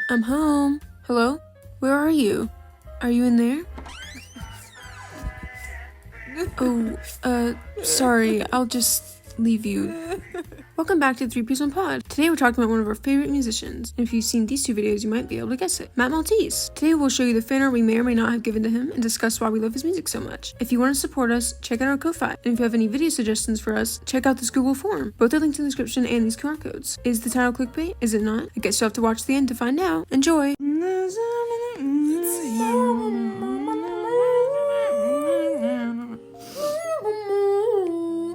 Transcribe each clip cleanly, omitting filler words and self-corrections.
I'm home. Hello? Where are you? Are you in there? Oh, sorry. I'll just leave you. Welcome back to the 3 Piece 1 Pod. Today we're talking about one of our favorite musicians. And if you've seen these 2 videos, you might be able to guess it. Matt Maltese. Today we'll show you the fan art we may or may not have given to him and discuss why we love his music so much. If you want to support us, check out our Ko-Fi. And if you have any video suggestions for us, check out this Google form. Both are linked in the description and these QR codes. Is the title clickbait? Is it not? I guess you'll have to watch the end to find out. Enjoy!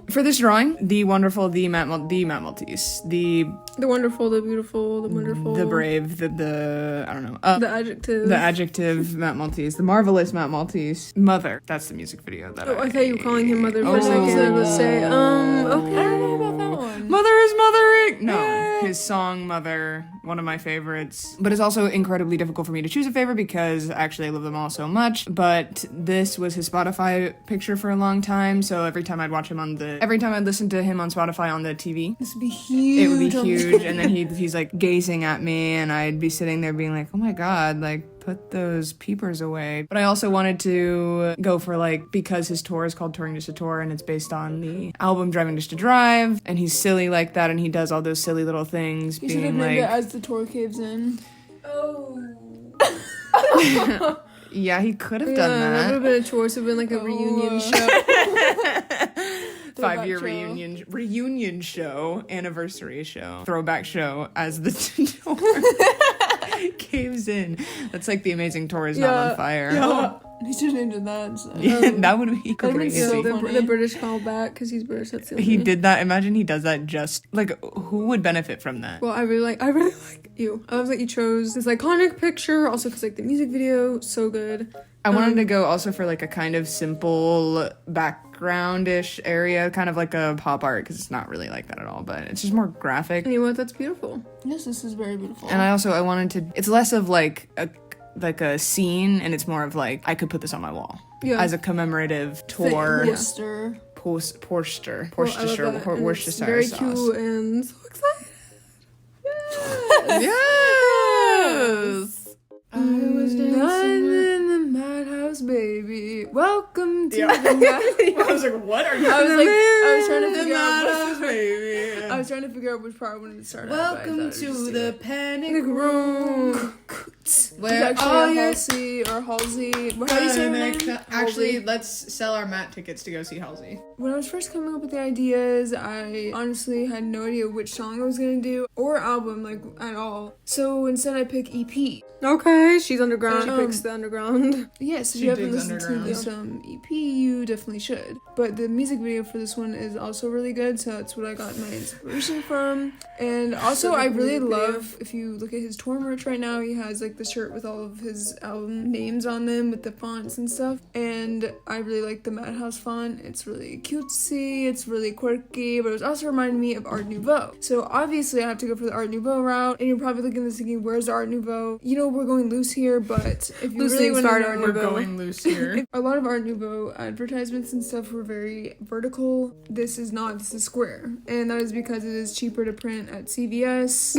For this drawing, the wonderful, the Matt Maltese, the wonderful, the beautiful, the wonderful, the brave, the I don't know, the adjective Matt Maltese, the marvelous Matt Maltese, Mother. That's the music video that I thought you were calling him Mother for a second. I was say, okay. I don't know about that one. Mother is mothering. No, his song Mother, one of my favorites, but it's also incredibly difficult for me to choose a favorite because actually I love them all so much. But this was his Spotify picture for a long time, so every time I'd listen to him on Spotify on the TV, this would be huge. It would be huge, and then he's like gazing at me, and I'd be sitting there being like, oh my god, like, put those peepers away. But I also wanted to go for, like, because his tour is called Touring Just to Tour, and it's based on the album Driving Just to Drive, and he's silly like that, and he does all those silly little things, you being like, it as the tour caves in. Oh. Yeah, he could have done that. That would have been a choice. It would have been like a reunion show. 5-year reunion show, anniversary show, throwback show as the tour caves in. That's like The Amazing Tour is Not on Fire. Yeah. He should have named that. So. That would be crazy. So the British callback, because he's British. That's he did that. Imagine he does that. Just like, who would benefit from that? Well, I really like you. I was like, you chose this iconic picture, also because like the music video, so good. I wanted to go also for like a kind of simple background-ish area, kind of like a pop art, because it's not really like that at all, but it's just more graphic. And you know what? That's beautiful. Yes, this is very beautiful. And I wanted to, it's less of like a scene, and it's more of like, I could put this on my wall as a commemorative tour. Poster. Worcestershire It's very sauce. cute and so excited. Yes! I was dancing in the madhouse, baby. Welcome to the madhouse. I was like, what are you? I was trying to figure out baby. I was trying to figure out which part I wanted to start. Welcome to the panic room. Where Halsey or Halsey. How do you say her name? Actually, let's sell our Matt tickets to go see Halsey. When I was first coming up with the ideas, I honestly had no idea which song I was gonna do or album, like, at all. So instead I pick EP. Okay, she's underground. She picks the underground. Yes, if you haven't listened to this EP, you definitely should. But the music video for this one is also really good, so that's what I got my inspiration from. And also, I really love, if you look at his tour merch right now, he has like the shirt with all of his album names on them with the fonts and stuff. And I really like the Madhouse font. It's really cutesy, it's really quirky, but it was also reminding me of Art Nouveau. So obviously I have to go for the Art Nouveau route, and you're probably looking at this thinking, where's the Art Nouveau? You know, we're going loose here, but if you really want to know, we're going loose here. A lot of Art Nouveau advertisements and stuff were very vertical. This is not, this is square. And that is because it is cheaper to print at CVS.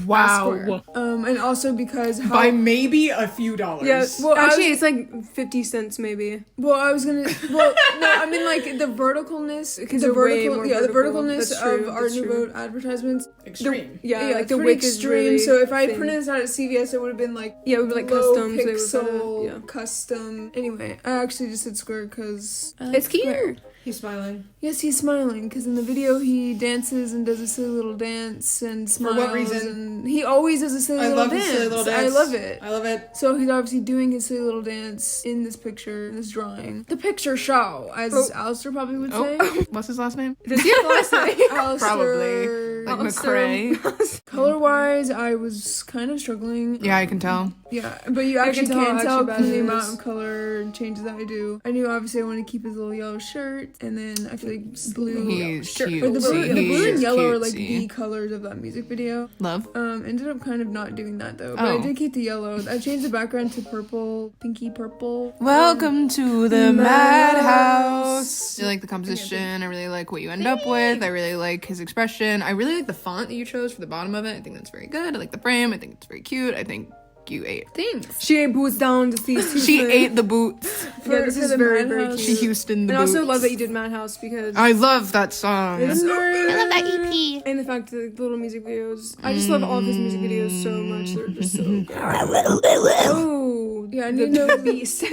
Wow. And also because by maybe a few dollars. Yeah, well, actually, it's like 50 cents maybe. Well, I was gonna. Well, no, I mean like the verticalness, because the verticalness of Art Nouveau advertisements. Extreme. Like the wick is extreme. Really so if I printed this out at CVS, it would have been like it would be like custom, pixel, custom. Anyway, I actually just said square because it's cute. Square. He's smiling. Yes, he's smiling because in the video he dances and does a silly little dance and smiles. For what reason? And he always does a silly little dance. Silly little dance. I love it. I love it. So he's obviously doing his silly little dance in this picture, in this drawing. The picture show, as Alistair probably would say. What's his last name? Does he have a last name? Alistair. Probably. Like McRae. Color-wise, I was kind of struggling. Yeah, I can tell. Yeah, but you actually can tell from the amount of color and changes that I do. I knew obviously I wanted to keep his little yellow shirt, and then I feel like blue. He's cute. But the blue and yellow are like the colors of that music video. Love. Ended up kind of not doing that though. But I did keep the yellow. I changed the background to purple, pinky purple. Welcome to the Madhouse. I really like the composition. I really like what you end up with. I really like his expression. I really like the font that you chose for the bottom of it. I think that's very good. I like the frame. I think it's very cute. I think look you ate. Thanks. She ate boots down to see. She ate the boots. Yeah, this is very, very cute. She Houston the and boots. I also love that you did Madhouse because I love that song. I love that EP. And the fact that the little music videos. I just love all of his music videos so much. They're just so good. Oh, yeah, I need to know the beast.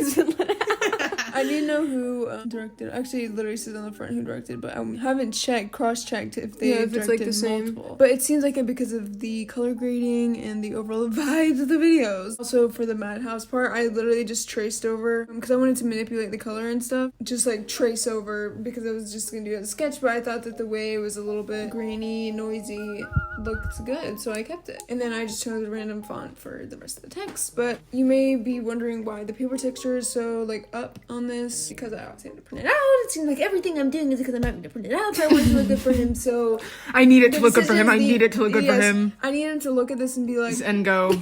I need to know who directed. Actually, it literally says on the front who directed, but I haven't cross-checked if they if it's like the same. Multiple. But it seems like it because of the color grading and the overall vibes of the videos. Also, for the Madhouse part, I literally just traced over because I wanted to manipulate the color and stuff. Just like trace over because I was just gonna do it as a sketch, but I thought that the way it was a little bit grainy, noisy, looked good, so I kept it. And then I just chose a random font for the rest of the text. But you may be wondering why the paper texture is so like up on this, because I obviously had to print it out. It seems like everything I'm doing is because I'm having to print it out, so I want it to look good for him. So I need it to look good for him. I need it to look good for him. I need him to look at this and be like, and go.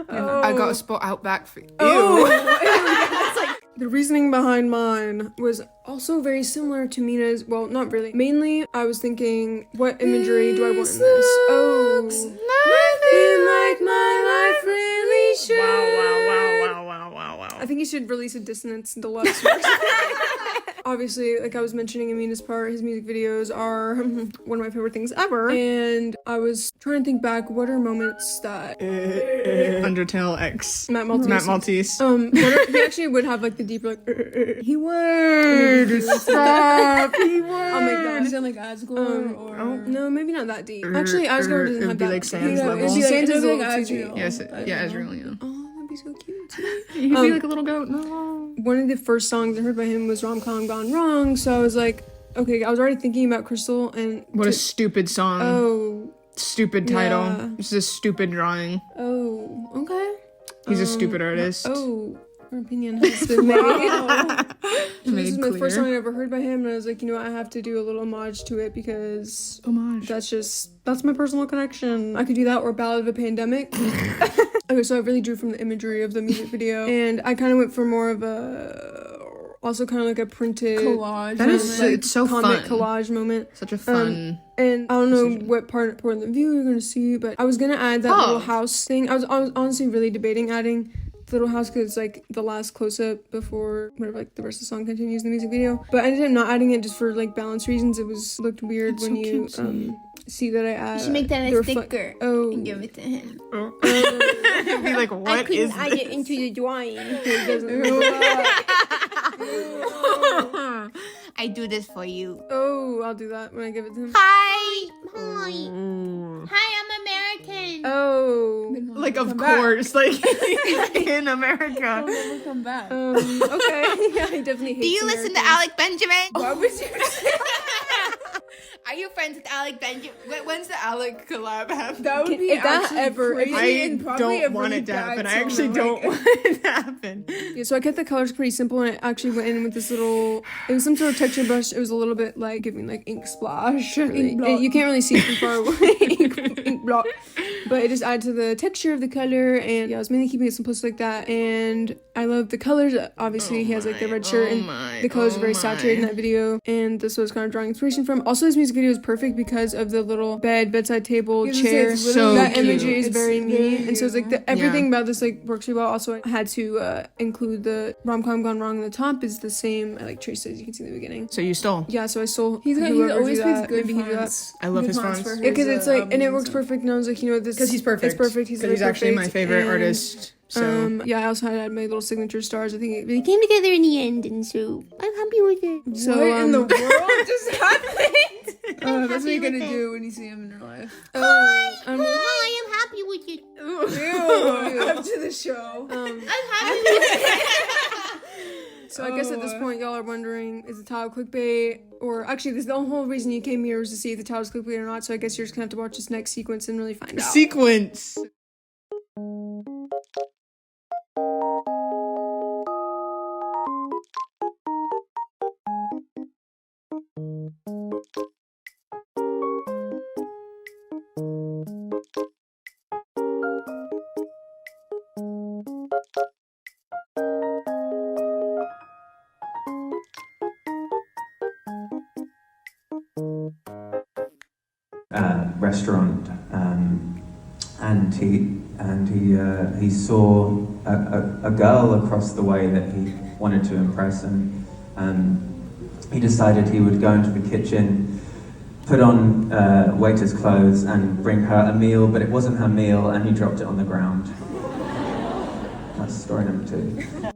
I got a spot out back for you. The reasoning behind mine was also very similar to Mina's. Well, not really. Mainly, I was thinking, what imagery do I want in this? Oh, nothing like my life really should. Wow. I think he should release a Dissonance Deluxe version. Obviously, like I was mentioning in Mina's part, his music videos are one of my favorite things ever. And I was trying to think back, what are moments that... Undertale X. Matt Maltese. He actually would have like the deeper like... He would! Stop! He would! I'll make that. Does it sound like Asgore or... No, maybe not that deep. Actually, Asgore doesn't have that. It would be like Sans level. Sans is like Asriel. Yes, Asriel, yeah. Oh, that'd be so cute. He'd be like a little goat. No. One of the first songs I heard by him was Rom-Com Gone Wrong, so I was like, okay, I was already thinking about Crystal and... What a stupid song. Oh. Stupid title. Yeah. This is a stupid drawing. Oh, okay. He's a stupid artist. Oh, her opinion has been made. This is my first song I ever heard by him, and I was like, you know what, I have to do a little homage to it because that's my personal connection. I could do that or Ballad of a Pandemic. Okay, so I really drew from the imagery of the music video, and I kind of went for more of also kind of like a printed collage. That is, like, it's so comic fun. Collage moment. Such a fun. And I don't know what part of the view you're gonna see, but I was gonna add that little house thing. I was honestly really debating adding the little house because it's like the last close up before whatever like the rest of the song continues in the music video. But I ended up not adding it just for like balance reasons. It looked weird when you see that I add. You should make that a sticker and give it to him. Be like, what is this? I couldn't add it into the drawing. It doesn't I do this for you. Oh, I'll do that when I give it to him. Hi, I'm American. Oh, like of course, like in America. I'll never come back. Okay, yeah, I definitely hate. Do you listen to Alec Benjamin? Why would you? Are you friends with Alec Benjamin? When's the Alec collab happen? That would be if that ever. I don't want it to happen. I actually don't want it to happen. Yeah, so I kept the colors pretty simple, and I actually went in with this little. It was some sort of texture brush. It was a little bit like giving like ink splash. You can't really see it from far away. ink block. But it just added to the texture of the color, and yeah, I was mainly keeping it simplistic like that. And I love the colors. Obviously, he has like the red shirt, and the colors are very saturated in that video. And this was kind of drawing inspiration from. Also, this music video is perfect because of the little bedside table, chair. So that cute. imagery is very me, and so it's like everything about this like works really well. Also, I had to include the Rom-Com Gone Wrong on the top is the same. I like traced it as you can see in the beginning. So you stole? Yeah, so I stole. He's always picks good fonts. I love his fonts. Because it's like, and it works perfect. And I was like, you know, this because he's perfect. It's perfect. He's actually my favorite artist. So yeah, I also had to add my little signature stars. I think it really came together in the end, and so I'm happy with it. So what in the world just happened? That's what you're gonna do when you see him in your life. Hi, I'm happy with it. Ew. After the show, I'm happy with it. So I guess at this point, y'all are wondering, is the title clickbait? Or actually, this the whole reason you came here was to see if the title's clickbait or not. So I guess you're just gonna have to watch this next sequence and really find out. Sequence. Restaurant, and he and he saw a girl across the way that he wanted to impress, and he decided he would go into the kitchen, put on waiter's clothes, and bring her a meal, but it wasn't her meal, and he dropped it on the ground. That's story number 2.